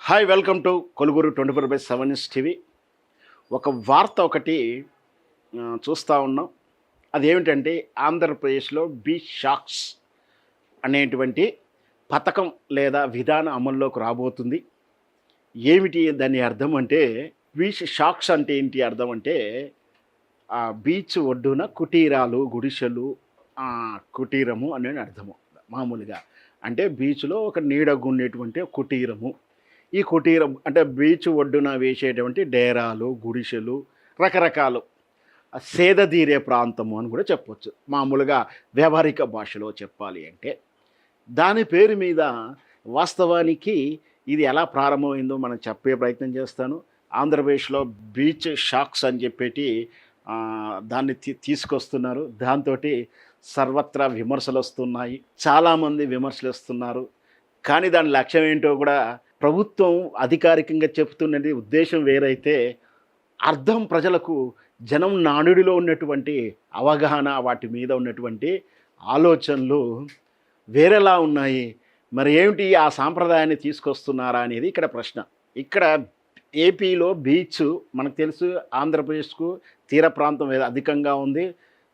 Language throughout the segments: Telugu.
హాయ్ వెల్కమ్ టు కొలుగురు 24/7 న్యూస్ టీవీ. ఒక వార్త ఒకటి చూస్తూ ఉన్నాం. అదేమిటంటే ఆంధ్రప్రదేశ్లో బీచ్ షాక్స్ అనేటువంటి పథకం లేదా విధానం అమల్లోకి రాబోతుంది. ఏమిటి దాని అర్థం అంటే, బీచ్ షాక్స్ అంటే ఏంటి అర్థం అంటే, బీచ్ ఒడ్డున కుటీరాలు గుడిసెలు, కుటీరము అనే అర్థము. మామూలుగా అంటే బీచ్లో ఒక నీడగుండేటువంటి కుటీరము. ఈ కుటీరం అంటే బీచ్ ఒడ్డున వేసేటువంటి డేరాలు గుడిసెలు రకరకాలు సేదతీరే ప్రాంతము అని కూడా చెప్పవచ్చు. మామూలుగా వ్యావహారిక భాషలో చెప్పాలి అంటే దాని పేరు మీద వాస్తవానికి ఇది ఎలా ప్రారంభమైందో మనం చెప్పే ప్రయత్నం చేస్తాను. ఆంధ్రప్రదేశ్లో బీచ్ షాక్స్ అని చెప్పేటి దాన్ని తీసుకొస్తున్నారు. దాంతో సర్వత్రా విమర్శలు వస్తున్నాయి, చాలామంది విమర్శలు వస్తున్నారు. కానీ దాని లక్ష్యం ఏంటో కూడా ప్రభుత్వం అధికారికంగా చెప్తున్నది ఉద్దేశం వేరైతే, అర్థం ప్రజలకు జనం నానుడిలో ఉన్నటువంటి అవగాహన, వాటి మీద ఉన్నటువంటి ఆలోచనలు వేరేలా ఉన్నాయి. మరి ఏమిటి ఆ సాంప్రదాయాన్ని తీసుకొస్తున్నారా అనేది ఇక్కడ ప్రశ్న. ఇక్కడ ఏపీలో బీచ్ మనకు తెలుసు, ఆంధ్రప్రదేశ్కు తీర ప్రాంతం అధికంగా ఉంది,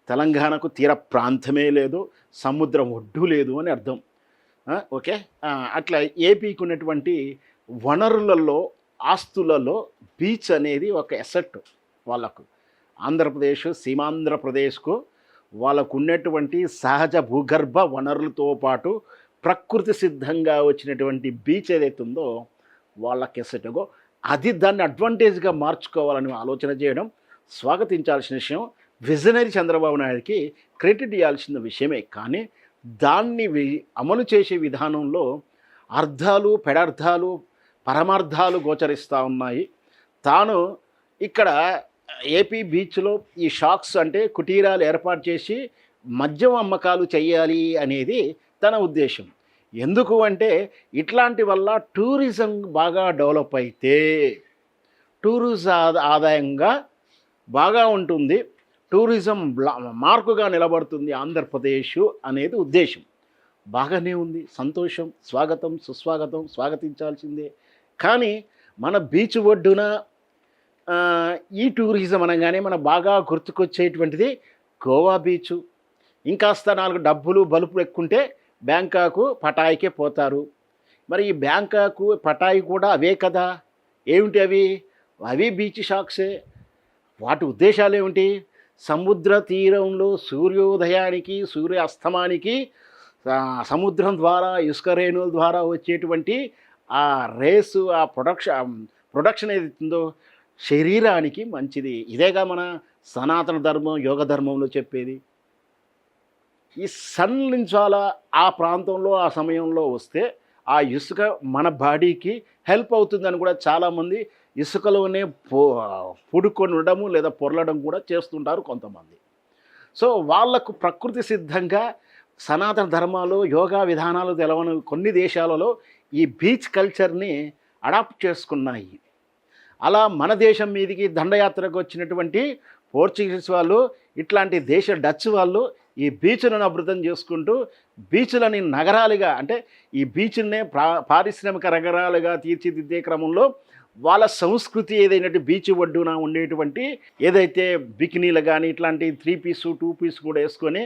తెలంగాణకు తీర ప్రాంతమే లేదు, సముద్రం ఒడ్డు లేదు అని అర్థం. ఓకే, అట్లా ఏపీకి ఉన్నటువంటి వనరులలో ఆస్తులలో బీచ్ అనేది ఒక ఎసెట్. వాళ్ళకు ఆంధ్రప్రదేశ్ సీమాంధ్రప్రదేశ్కు వాళ్ళకు ఉన్నటువంటి సహజ భూగర్భ వనరులతో పాటు ప్రకృతి సిద్ధంగా వచ్చినటువంటి బీచ్ ఏదైతే ఉందో వాళ్ళకి ఎసెట్గో అది దాన్ని అడ్వాంటేజ్గా మార్చుకోవాలని ఆలోచన చేయడం స్వాగతించాల్సిన విషయం. విజనరీ చంద్రబాబు నాయుడికి క్రెడిట్ ఇవ్వాల్సిన విషయమే. కానీ దాన్ని అమలు చేసే విధానంలో అర్థాలు పెడార్థాలు పరమార్థాలు గోచరిస్తూ ఉన్నాయి. తాను ఇక్కడ ఏపీ బీచ్లో ఈ షాక్స్ అంటే కుటీరాలు ఏర్పాటు చేసి మద్యం అమ్మకాలు చేయాలి అనేది తన ఉద్దేశం. ఎందుకు అంటే ఇట్లాంటి వల్ల టూరిజం బాగా డెవలప్ అయితే ఆదాయంగా బాగా ఉంటుంది, టూరిజం మార్కుగా నిలబడుతుంది ఆంధ్రప్రదేశ్ అనేది ఉద్దేశం. బాగానే ఉంది, సంతోషం, స్వాగతం సుస్వాగతం, స్వాగతించాల్సిందే. కానీ మన బీచ్ ఒడ్డున ఈ టూరిజం అనగానే మన బాగా గుర్తుకొచ్చేటువంటిది గోవా బీచు. ఇంకాస్త 4 డబ్బులు బలుపులు ఎక్కుంటే బ్యాంకాకు పటాయికే పోతారు. మరి ఈ బ్యాంకాకు పటాయి కూడా అవే కదా. ఏమిటి అవి బీచ్ షాక్సే. వాటి ఉద్దేశాలు ఏమిటి? సముద్ర తీరంలో సూర్యోదయానికి సూర్యాస్తమానికి సముద్రం ద్వారా ఇసుక రేణుల ద్వారా వచ్చేటువంటి ఆ రేసు, ఆ ప్రొడక్షన్ ఏదైతుందో శరీరానికి మంచిది. ఇదేగా మన సనాతన ధర్మం యోగ ధర్మంలో చెప్పేది. ఈ సన్ నుంచి ఆ ప్రాంతంలో ఆ సమయంలో వస్తే ఆ ఇసుక మన బాడీకి హెల్ప్ అవుతుందని కూడా చాలామంది ఇసుకలోనే పుడుకొని ఉండడము లేదా పొరలడం కూడా చేస్తుంటారు కొంతమంది. సో వాళ్లకు ప్రకృతి సిద్ధంగా సనాతన ధర్మాలు యోగా విధానాలు తెలవని కొన్ని దేశాలలో ఈ బీచ్ కల్చర్ని అడాప్ట్ చేసుకున్నాయి. అలా మన దేశం మీదికి దండయాత్రకు వచ్చినటువంటి పోర్చుగీస్ వాళ్ళు, ఇట్లాంటి డచ్ వాళ్ళు ఈ బీచ్లను అభివృద్ధం చేసుకుంటూ బీచ్లని నగరాలుగా, అంటే ఈ బీచ్నే పారిశ్రామిక నగరాలుగా తీర్చిదిద్దే క్రమంలో వాళ్ళ సంస్కృతి ఏదైనా బీచ్ ఒడ్డున ఉండేటువంటి ఏదైతే బికినీలు కానీ ఇట్లాంటి 3 పీస్ 2 పీస్ కూడా వేసుకొని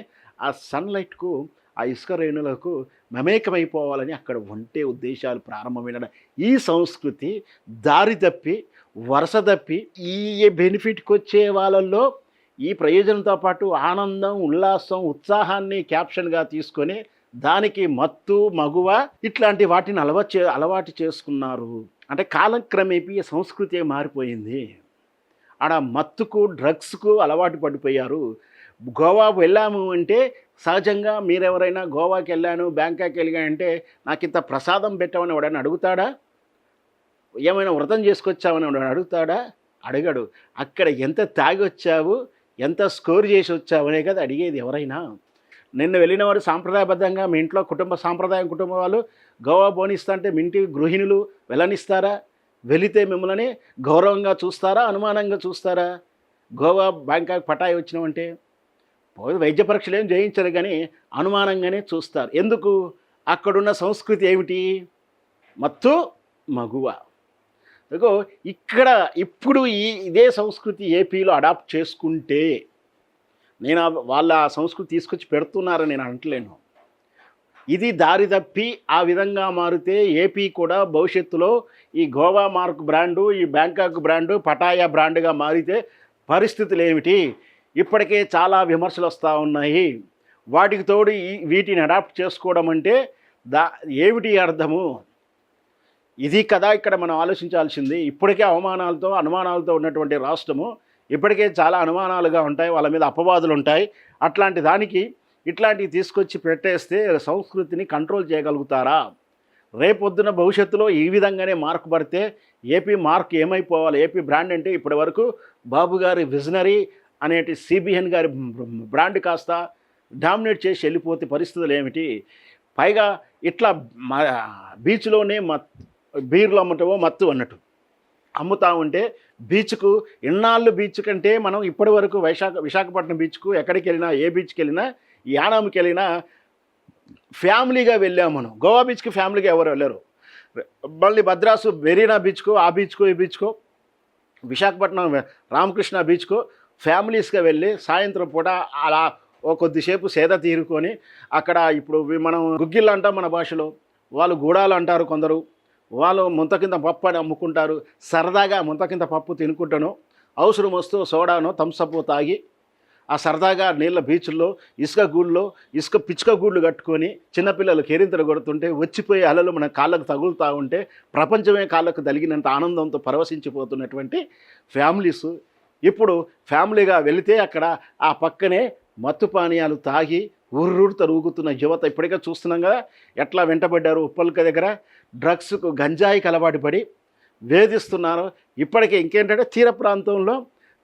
ఆ సన్లైట్కు ఆ ఇసుక రేణులకు మమేకమైపోవాలని అక్కడ ఉంటే ఉద్దేశాలు ప్రారంభమైన ఈ సంస్కృతి దారి తప్పి వరుస తప్పి ఈ బెనిఫిట్కి వచ్చే వాళ్ళల్లో ఈ ప్రయోజనంతో పాటు ఆనందం, ఉల్లాసం, ఉత్సాహాన్ని క్యాప్షన్గా తీసుకొని దానికి మత్తు మగువ ఇట్లాంటి వాటిని అలవాటు చేసుకున్నారు. అంటే కాలక్రమేపీ సంస్కృతి మారిపోయింది. ఆడ మత్తుకు డ్రగ్స్కు అలవాటు పడిపోయారు. గోవాకు వెళ్ళాము అంటే సహజంగా మీరెవరైనా గోవాకి వెళ్ళాను బ్యాంకాక్ వెళ్ళానంటే నాకు ఇంత ప్రసాదం పెట్టామని ఎవడైనా అడుగుతాడా? ఏమైనా వ్రతం చేసుకొచ్చామని ఎవడైనా అడుగుతాడా? అడగడు. అక్కడ ఎంత తాగి వచ్చావు, ఎంత స్కోర్ చేసి వచ్చావు అనే కదా అడిగేది ఎవరైనా. నిన్న వెళ్ళిన వారు సాంప్రదాయబద్ధంగా మీ ఇంట్లో కుటుంబ వాళ్ళు గోవా పోనిస్తా అంటే మీ ఇంటి గృహిణులు వెళ్ళనిస్తారా? వెళితే మిమ్మల్ని గౌరవంగా చూస్తారా, అనుమానంగా చూస్తారా? గోవా బ్యాంకాక్ పటాయి వచ్చినామంటే వైద్య పరీక్షలు ఏం చేయించరు, కానీ అనుమానంగానే చూస్తారు. ఎందుకు? అక్కడున్న సంస్కృతి ఏమిటి? మత్తు మగువ. ఇగో ఇక్కడ ఇప్పుడు ఇదే సంస్కృతి ఏపీలో అడాప్ట్ చేసుకుంటే నేను వాళ్ళ ఆ సంస్కృతి తీసుకొచ్చి పెడుతున్నారని నేను అంటలేను. ఇది దారి తప్పి ఆ విధంగా మారితే ఏపీ కూడా భవిష్యత్తులో ఈ గోవా మార్క్ బ్రాండు, ఈ బ్యాంకాక్ బ్రాండు, పటాయా బ్రాండ్గా మారితే పరిస్థితులు ఏమిటి? ఇప్పటికే చాలా విమర్శలు వస్తూ ఉన్నాయి. వాటికి తోడు వీటిని అడాప్ట్ చేసుకోవడం అంటే ఏమిటి అర్థము? ఇది కదా ఇక్కడ మనం ఆలోచించాల్సింది. ఇప్పటికే అవమానాలతో అనుమానాలతో ఉన్నటువంటి రాష్ట్రము ఇప్పటికే చాలా అనుమానాలుగా ఉంటాయి, వాళ్ళ మీద అపవాదులు ఉంటాయి. అట్లాంటి దానికి ఇట్లాంటివి తీసుకొచ్చి పెట్టేస్తే సంస్కృతిని కంట్రోల్ చేయగలుగుతారా? రేపొద్దున భవిష్యత్తులో ఈ విధంగానే మార్క్ పడితే ఏపీ మార్క్ ఏమైపోవాలి? ఏపీ బ్రాండ్ అంటే ఇప్పటి వరకు బాబు గారి విజనరీ అనేటి సిబిఎన్ గారి బ్రాండ్ కాస్త డామినేట్ చేసి వెళ్ళిపోతే పరిస్థితులు ఏమిటి? పైగా ఇట్లా బీచ్లోనే బీర్లు అమ్మటమో మత్తు అన్నట్టు అమ్ముతా ఉంటే బీచ్కు ఇన్నాళ్ళు బీచ్ కంటే మనం ఇప్పటి వరకు విశాఖపట్నం బీచ్కు ఎక్కడికి వెళ్ళినా, ఏ బీచ్కి వెళ్ళినా, యానాంకి వెళ్ళినా ఫ్యామిలీగా వెళ్ళాము మనం. గోవా బీచ్కి ఫ్యామిలీగా ఎవరు వెళ్ళరు. మళ్ళీ భద్రాసు వెరీనా బీచ్కో, ఆ బీచ్కో, ఈ బీచ్కో, విశాఖపట్నం రామకృష్ణ బీచ్కో ఫ్యామిలీస్గా వెళ్ళి సాయంత్రం పూట అలా కొద్దిసేపు సేద తీరుకొని అక్కడ ఇప్పుడు మనం గుగ్గిళ్ళు అంటాం మన భాషలో, వాళ్ళు గూడాలు అంటారు కొందరు. వాళ్ళు ముంత కింద పప్పు అని అమ్ముకుంటారు. సరదాగా ముంత కింద పప్పు తినుకుంటాను, అవసరం వస్తూ సోడాను థమ్సప్ తాగి ఆ సరదాగా నీళ్ళ బీచ్ల్లో ఇసుక పిచ్చుక గూళ్ళు కట్టుకొని చిన్నపిల్లలు కేరింతలు కొడుతుంటే వచ్చిపోయే అలలు మన కాళ్ళకు తగులుతూ ఉంటే ప్రపంచమే కాళ్ళకు తగిలినంత ఆనందంతో పరవశించిపోతున్నటువంటి ఫ్యామిలీస్ ఇప్పుడు ఫ్యామిలీగా వెళితే అక్కడ ఆ పక్కనే మత్తు పానీయాలు తాగి ఊరూరు తరుగుతున్న యువత ఇప్పటికే చూస్తున్నాం కదా ఎట్లా వెంటబడ్డారు. ఉప్పల్క దగ్గర డ్రగ్స్కు గంజాయికి అలవాటు పడి వేధిస్తున్నారు. ఇప్పటికే ఇంకేంటంటే తీర ప్రాంతంలో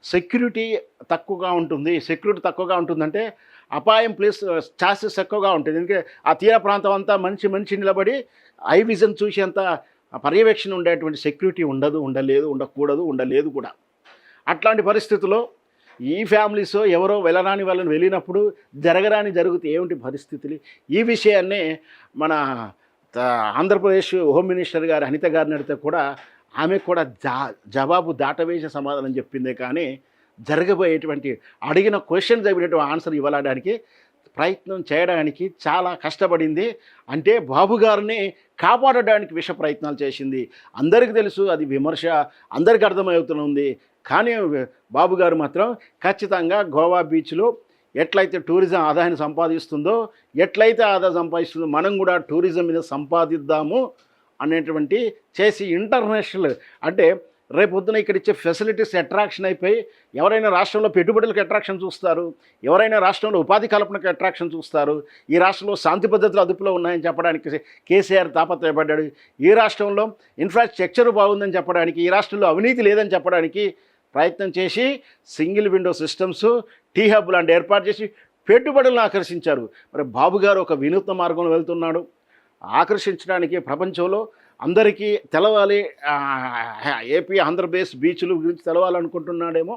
సెక్యూరిటీ తక్కువగా ఉంటుందంటే అపాయం ప్లేస్ ఛాన్సెస్ ఎక్కువగా ఉంటుంది. ఎందుకంటే ఆ తీర ప్రాంతం అంతా మనిషి నిలబడి ఐ విజన్ చూసేంత పర్యవేక్షణ ఉండేటువంటి సెక్యూరిటీ ఉండలేదు కూడా. అట్లాంటి పరిస్థితుల్లో ఈ ఫ్యామిలీస్ ఎవరో వెళ్ళరాని వాళ్ళని వెళ్ళినప్పుడు జరుగుతే ఏమిటి పరిస్థితులు? ఈ విషయాన్నే మన ఆంధ్రప్రదేశ్ హోమ్ మినిస్టర్ గారు అనిత గారిని అడిగితే కూడా ఆమె కూడా జవాబు దాటవేసే సమాధానం చెప్పిందే కానీ జరగబోయేటువంటి అడిగిన క్వశ్చన్ తగినటువంటి ఆన్సర్ ఇవ్వడానికి ప్రయత్నం చేయడానికి చాలా కష్టపడింది. అంటే బాబు గారిని కాపాడడానికి విష ప్రయత్నాలు చేసింది. అందరికీ తెలుసు అది విమర్శ, అందరికీ అర్థమవుతుంది. కానీ బాబు గారు మాత్రం ఖచ్చితంగా గోవా బీచ్లో ఎట్లయితే టూరిజం ఆదాయాన్ని సంపాదిస్తుందో, ఎట్లయితే ఆదాయం సంపాదిస్తుందో మనం కూడా టూరిజం మీద సంపాదిద్దాము అనేటువంటి చేసి ఇంటర్నేషనల్ అంటే రేపొద్దున ఇక్కడ ఇచ్చే ఫెసిలిటీస్ అట్రాక్షన్ అయిపోయి ఎవరైనా రాష్ట్రంలో పెట్టుబడులకు అట్రాక్షన్ చూస్తారు, ఎవరైనా రాష్ట్రంలో ఉపాధి కల్పనకు అట్రాక్షన్ చూస్తారు. ఈ రాష్ట్రంలో శాంతి పద్ధతులు అదుపులో ఉన్నాయని చెప్పడానికి కేసీఆర్ తాపత్రయపడ్డాడు. ఈ రాష్ట్రంలో ఇన్ఫ్రాస్ట్రక్చర్ బాగుందని చెప్పడానికి, ఈ రాష్ట్రంలో అవినీతి లేదని చెప్పడానికి ప్రయత్నం చేసి single window systems, T hub లాంటి ఏర్పాటు చేసి పెట్టుబడులను ఆకర్షించారు. మరి బాబు గారు ఒక వినూత్న మార్గంలో వెళ్తున్నాడు. ఆకర్షించడానికి ప్రపంచంలో అందరికీ తెలవాలి, ఏపీ ఆంధ్రప్రదేశ్ బీచ్ల గురించి తెలవాలనుకుంటున్నాడేమో.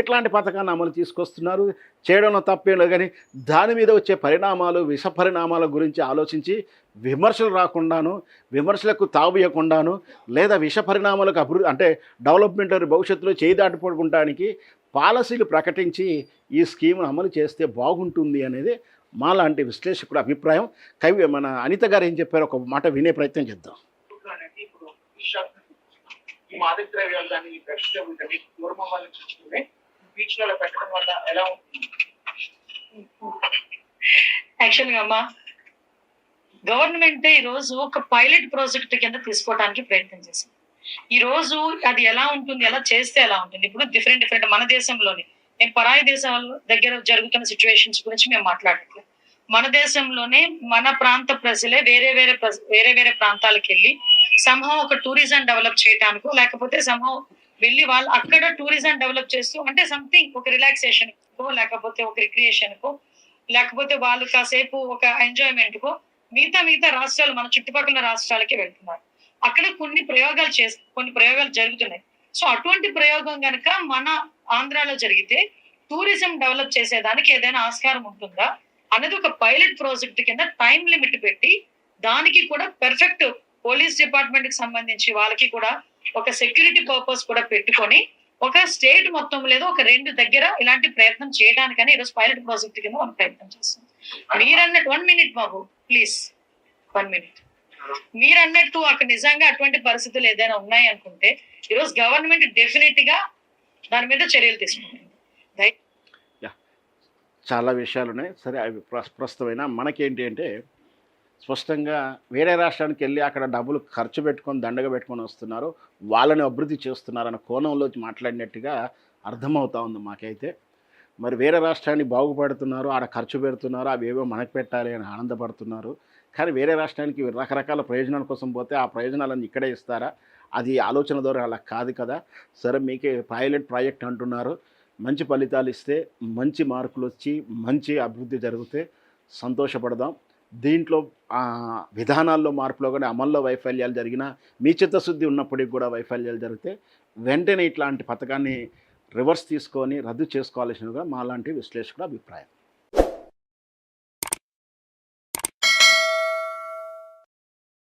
ఇట్లాంటి పథకాన్ని అమలు తీసుకొస్తున్నారు. చేయడంలో తప్పేం లేదు, కానీ దాని మీద వచ్చే పరిణామాలు, విష పరిణామాల గురించి ఆలోచించి విమర్శలు రాకుండాను, విమర్శలకు తావియకుండాను, లేదా విష పరిణామాలకు అభివృద్ధి అంటే డెవలప్మెంట్ భవిష్యత్తులో చేయి దాటిపోవడానికి పాలసీలు ప్రకటించి ఈ స్కీమ్ను అమలు చేస్తే బాగుంటుంది అనేది మాలాంటి విశ్లేషకుడు అభిప్రాయం. మన అనిత గారు ఏం చెప్పారో ఒక మాట వినే ప్రయత్నం చేద్దాం. ఈ మాదక ద్రవ్యాలు కానీ దూరమవ్వాలని చూసుకుంటే బీచ్లలో పెట్టడం వల్ల ఎలా ఉంటుంది? యాక్చువల్గా అమ్మా గవర్నమెంట్ ఈ రోజు ఒక పైలట్ ప్రాజెక్ట్ కింద తీసుకోవడానికి ప్రయత్నం చేసింది. ఈ రోజు అది ఎలా ఉంటుంది, ఎలా చేస్తే ఎలా ఉంటుంది. ఇప్పుడు డిఫరెంట్ మన దేశంలోని, నేను పరాయి దేశాల దగ్గర జరుగుతున్న సిచ్యువేషన్స్ గురించి మేము మాట్లాడట్లేదు. మన దేశంలోనే మన ప్రాంత ప్రజలే వేరే ప్రాంతాలకు వెళ్ళి సంహం ఒక టూరిజం డెవలప్ చేయడానికో, లేకపోతే సంహం వెళ్ళి వాళ్ళు అక్కడ టూరిజం డెవలప్ చేస్తూ అంటే సంథింగ్ ఒక రిలాక్సేషన్ కో, లేకపోతే ఒక రిక్రియేషన్ కో, లేకపోతే వాళ్ళు కాసేపు ఒక ఎంజాయ్మెంట్ కో మిగతా రాష్ట్రాలు, మన చుట్టుపక్కల రాష్ట్రాలకి వెళ్తున్నారు. అక్కడ కొన్ని ప్రయోగాలు జరుగుతున్నాయి. సో అటువంటి ప్రయోగం కనుక మన ఆంధ్రాలో జరిగితే టూరిజం డెవలప్ చేసేదానికి ఏదైనా ఆస్కారం ఉంటుందా అనేది ఒక పైలట్ ప్రాజెక్ట్ కింద టైం లిమిట్ పెట్టి దానికి కూడా పర్ఫెక్ట్ పోలీస్ డిపార్ట్మెంట్ కి సంబంధించి వాళ్ళకి కూడా ఒక సెక్యూరిటీ పర్పస్ కూడా పెట్టుకొని ఒక స్టేట్ మొత్తం లేదు ఒక 2 దగ్గర ఇలాంటి ప్రయత్నం చేయడానికని ఈరోజు పైలట్ ప్రాజెక్ట్ కింద మనం ప్రయత్నం చేస్తాం. మీరన్నట్టు 1 minute బాబు ప్లీజ్ 1 minute. మీరన్నట్టు అక్కడ నిజంగా అటువంటి పరిస్థితులు ఏదైనా ఉన్నాయి అనుకుంటే ఈరోజు గవర్నమెంట్ డెఫినెట్ గా దాని మీద చర్యలు తీసుకుంటుంది. చాలా విషయాలు ఉన్నాయి. సరే, అవి ప్రస్తుతమైన మనకేంటి అంటే స్పష్టంగా వేరే రాష్ట్రానికి వెళ్ళి అక్కడ డబ్బులు ఖర్చు పెట్టుకొని దండగా పెట్టుకొని వస్తున్నారు, వాళ్ళని అభివృద్ధి చేస్తున్నారన్న కోణంలో మాట్లాడినట్టుగా అర్థమవుతా ఉంది మాకైతే. మరి వేరే రాష్ట్రాన్ని బాగుపడుతున్నారు, ఆడ ఖర్చు పెడుతున్నారు, అవేవో మనకు పెట్టాలి అని ఆనందపడుతున్నారు. కానీ వేరే రాష్ట్రానికి రకరకాల ప్రయోజనాల కోసం పోతే ఆ ప్రయోజనాలన్నీ ఇక్కడే ఇస్తారా? అది ఆలోచన ద్వారా అలా కాదు కదా. సరే, మీకే పైలట్ ప్రాజెక్ట్ అంటున్నారు, మంచి ఫలితాలు ఇస్తే, మంచి మార్కులు వచ్చి మంచి అభివృద్ధి జరిగితే సంతోషపడదాం. దీంట్లో విధానాల్లో మార్పులో కానీ అమల్లో వైఫల్యాలు జరిగినా, మీ చిత్తశుద్ధి ఉన్నప్పటికి కూడా వైఫల్యాలు జరిగితే వెంటనే ఇట్లాంటి పథకాన్ని రివర్స్ తీసుకొని రద్దు చేసుకోవాల్సినగా మాలాంటి విశ్లేషకుల అభిప్రాయం.